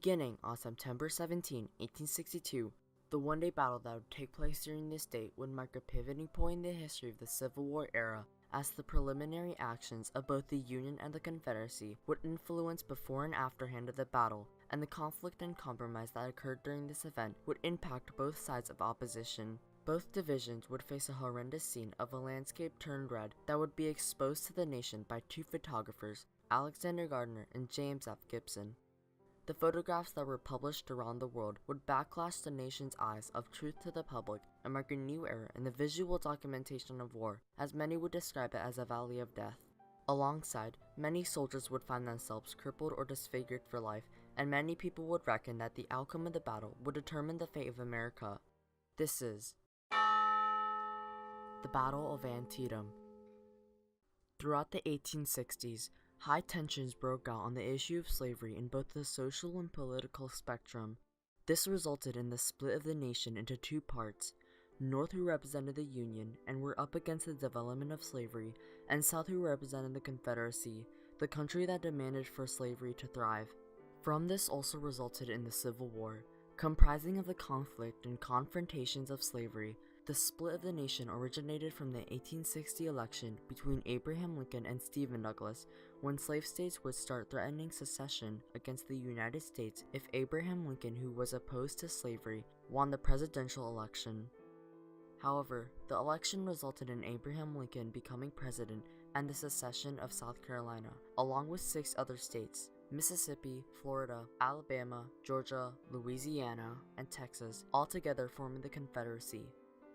Beginning on September 17, 1862, the one-day battle that would take place during this date would mark a pivoting point in the history of the Civil War era, as the preliminary actions of both the Union and the Confederacy would influence before and afterhand of the battle, and the conflict and compromise that occurred during this event would impact both sides of opposition. Both divisions would face a horrendous scene of a landscape turned red that would be exposed to the nation by two photographers, Alexander Gardner and James F. Gibson. The photographs that were published around the world would backlash the nation's eyes of truth to the public and mark a new era in the visual documentation of war, as many would describe it as a valley of death. Alongside, many soldiers would find themselves crippled or disfigured for life, and many people would reckon that the outcome of the battle would determine the fate of America. This is the Battle of Antietam. Throughout the 1860s, high tensions broke out on the issue of slavery in both the social and political spectrum. This resulted in the split of the nation into two parts: North, who represented the Union and were up against the development of slavery, and South, who represented the Confederacy, the country that demanded for slavery to thrive. From this also resulted in the Civil War, comprising of the conflict and confrontations of slavery. The split of the nation originated from the 1860 election between Abraham Lincoln and Stephen Douglas, when slave states would start threatening secession against the United States if Abraham Lincoln, who was opposed to slavery, won the presidential election. However, the election resulted in Abraham Lincoln becoming president and the secession of South Carolina, along with 6 other states: Mississippi, Florida, Alabama, Georgia, Louisiana, and Texas, all together forming the Confederacy.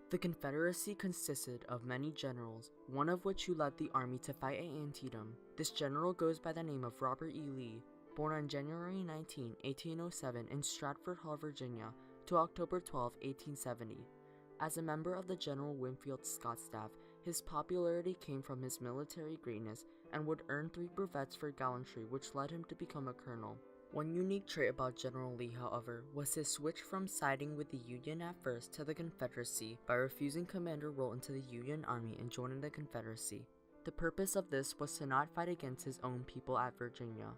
The Confederacy consisted of many generals, one of which who led the army to fight at Antietam. This general goes by the name of Robert E. Lee, born on January 19, 1807 in Stratford Hall, Virginia, to October 12, 1870. As a member of the General Winfield Scott staff, his popularity came from his military greatness and would earn 3 brevets for gallantry, which led him to become a colonel. One unique trait about General Lee, however, was his switch from siding with the Union at first to the Confederacy by refusing commander role into the Union Army and joining the Confederacy. The purpose of this was to not fight against his own people at Virginia.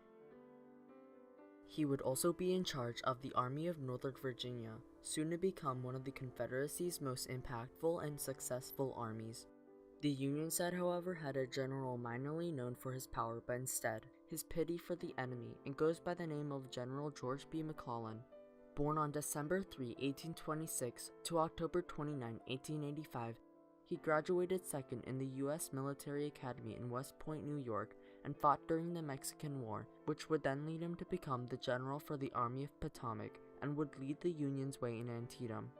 He would also be in charge of the Army of Northern Virginia, soon to become one of the Confederacy's most impactful and successful armies. The Union side, however, had a general minorly known for his power, but instead, his pity for the enemy, and goes by the name of General George B. McClellan. Born on December 3, 1826 to October 29, 1885, he graduated second in the U.S. Military Academy in West Point, New York, and fought during the Mexican War, which would then lead him to become the general for the Army of Potomac, and would lead the Union's way in Antietam.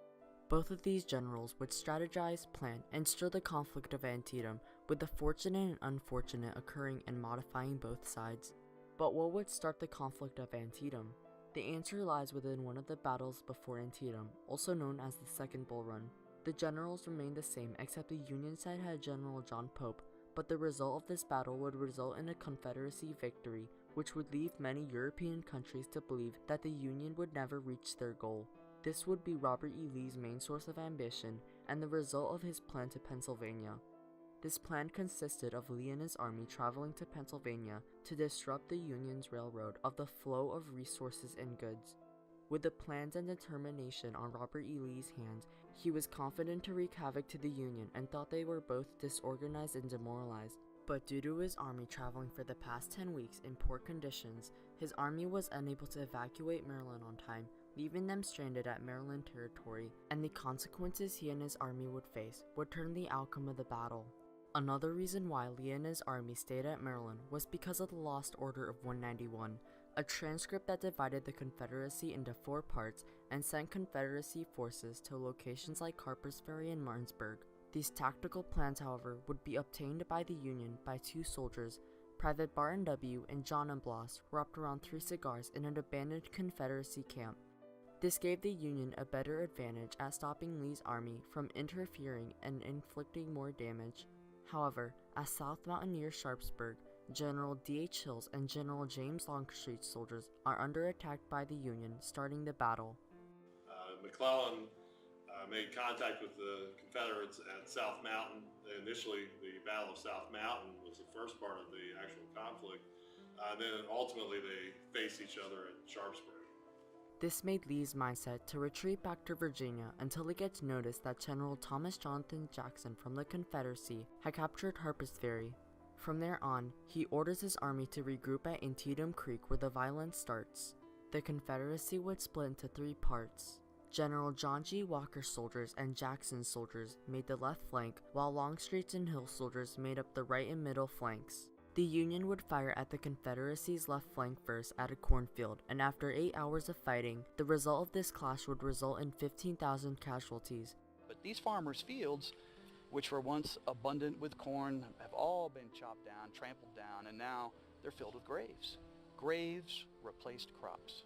Both of these generals would strategize, plan, and stir the conflict of Antietam, with the fortunate and unfortunate occurring and modifying both sides. But what would start the conflict of Antietam? The answer lies within one of the battles before Antietam, also known as the Second Bull Run. The generals remained the same, except the Union side had General John Pope, but the result of this battle would result in a Confederacy victory, which would leave many European countries to believe that the Union would never reach their goal. This would be Robert E. Lee's main source of ambition and the result of his plan to Pennsylvania. This plan consisted of Lee and his army traveling to Pennsylvania to disrupt the Union's railroad of the flow of resources and goods. With the plans and determination on Robert E. Lee's hands, he was confident to wreak havoc to the Union and thought they were both disorganized and demoralized. But due to his army traveling for the past 10 weeks in poor conditions, his army was unable to evacuate Maryland on time, leaving them stranded at Maryland territory, and the consequences he and his army would face would turn the outcome of the battle. Another reason why Lee and his army stayed at Maryland was because of the Lost Order of 191, a transcript that divided the Confederacy into 4 parts and sent Confederacy forces to locations like Harper's Ferry and Martinsburg. These tactical plans, however, would be obtained by the Union by 2 soldiers, Private Barton W. and John M. Bloss, wrapped around 3 cigars in an abandoned Confederacy camp. This gave the Union a better advantage at stopping Lee's army from interfering and inflicting more damage. However, as South Mountain near Sharpsburg, General D.H. Hill's and General James Longstreet's soldiers are under attack by the Union, starting the battle. McClellan made contact with the Confederates at South Mountain. Initially, the Battle of South Mountain was the first part of the actual conflict. Then ultimately they faced each other at Sharpsburg. This made Lee's mindset to retreat back to Virginia until he gets notice that General Thomas Jonathan Jackson from the Confederacy had captured Harper's Ferry. From there on, he orders his army to regroup at Antietam Creek where the violence starts. The Confederacy would split into three parts. General John G. Walker's soldiers and Jackson's soldiers made the left flank, while Longstreet's and Hill's soldiers made up the right and middle flanks. The Union would fire at the Confederacy's left flank first at a cornfield, and after 8 hours of fighting, the result of this clash would result in 15,000 casualties. But these farmers' fields, which were once abundant with corn, have all been chopped down, trampled down, and now they're filled with graves. Graves replaced crops.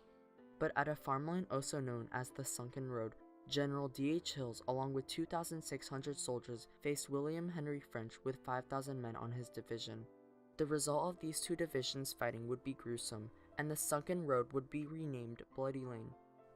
But at a farmland also known as the Sunken Road, General D.H. Hills, along with 2,600 soldiers, faced William Henry French with 5,000 men on his division. The result of these two divisions fighting would be gruesome, and the Sunken Road would be renamed Bloody Lane.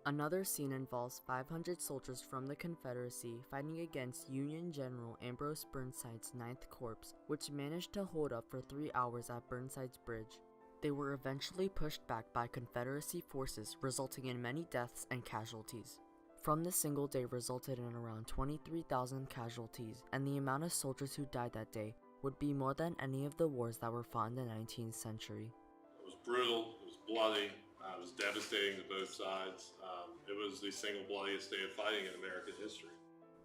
Another scene involves 500 soldiers from the Confederacy fighting against Union General Ambrose Burnside's 9th Corps, which managed to hold up for 3 hours at Burnside's Bridge. They were eventually pushed back by Confederacy forces, resulting in many deaths and casualties. From this single day resulted in around 23,000 casualties, and the amount of soldiers who died that day would be more than any of the wars that were fought in the 19th century. It was brutal, it was bloody, it was devastating to both sides. It was the single bloodiest day of fighting in American history.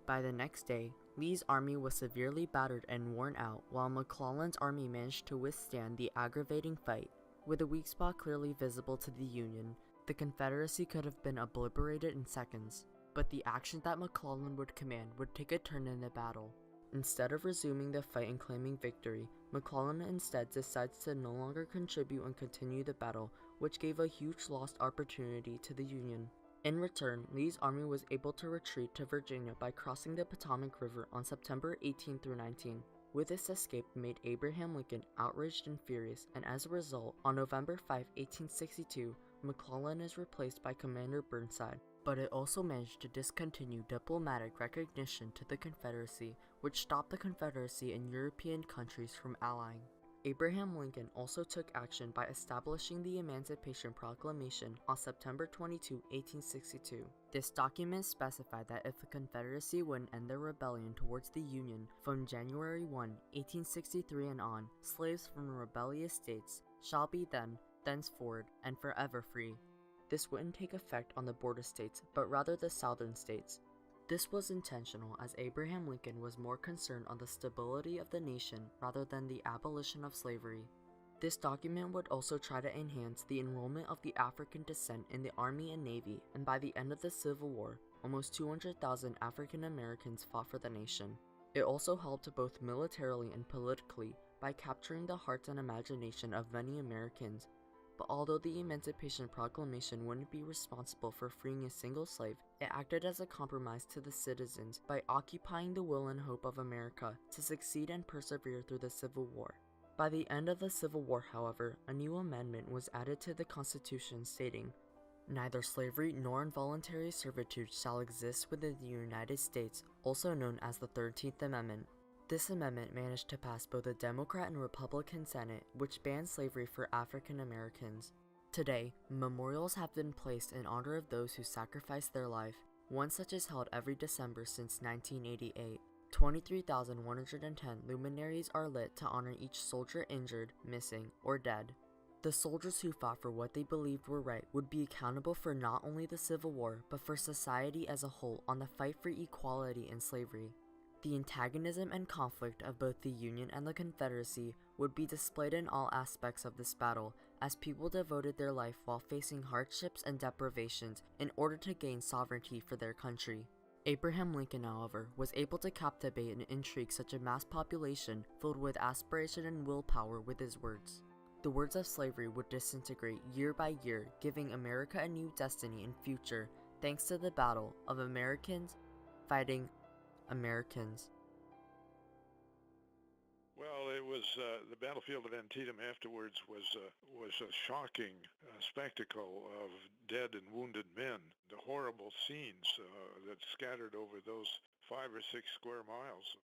By the next day, Lee's army was severely battered and worn out, while McClellan's army managed to withstand the aggravating fight. With a weak spot clearly visible to the Union, the Confederacy could have been obliterated in seconds, but the action that McClellan would command would take a turn in the battle. Instead of resuming the fight and claiming victory, McClellan instead decides to no longer contribute and continue the battle, which gave a huge lost opportunity to the Union. In return, Lee's army was able to retreat to Virginia by crossing the Potomac River on September 18 through 19. With this escape made Abraham Lincoln outraged and furious, and as a result, on November 5, 1862, McClellan is replaced by Commander Burnside. But it also managed to discontinue diplomatic recognition to the Confederacy, which stopped the Confederacy and European countries from allying. Abraham Lincoln also took action by establishing the Emancipation Proclamation on September 22, 1862. This document specified that if the Confederacy wouldn't end their rebellion towards the Union from January 1, 1863 and on, slaves from rebellious states shall be thenceforward, and forever free. This wouldn't take effect on the border states, but rather the southern states. This was intentional, as Abraham Lincoln was more concerned on the stability of the nation rather than the abolition of slavery. This document would also try to enhance the enrollment of the African descent in the Army and Navy, and by the end of the Civil War, almost 200,000 African Americans fought for the nation. It also helped both militarily and politically by capturing the hearts and imagination of many Americans. But although the Emancipation Proclamation wouldn't be responsible for freeing a single slave, it acted as a compromise to the citizens by occupying the will and hope of America to succeed and persevere through the Civil War. By the end of the Civil War, however, a new amendment was added to the Constitution stating, "Neither slavery nor involuntary servitude shall exist within the United States," also known as the 13th Amendment. This amendment managed to pass both a Democrat and Republican Senate, which banned slavery for African Americans. Today, memorials have been placed in honor of those who sacrificed their life. One such is held every December since 1988. 23,110 luminaries are lit to honor each soldier injured, missing, or dead. The soldiers who fought for what they believed were right would be accountable for not only the Civil War, but for society as a whole on the fight for equality in slavery. The antagonism and conflict of both the Union and the Confederacy would be displayed in all aspects of this battle, as people devoted their life while facing hardships and deprivations in order to gain sovereignty for their country. Abraham Lincoln, however, was able to captivate and intrigue such a mass population filled with aspiration and willpower with his words. The words of slavery would disintegrate year by year, giving America a new destiny and future thanks to the battle of Americans fighting Americans. Well, it was the battlefield of Antietam afterwards was a shocking spectacle of dead and wounded men. The horrible scenes that scattered over those 5 or 6 square miles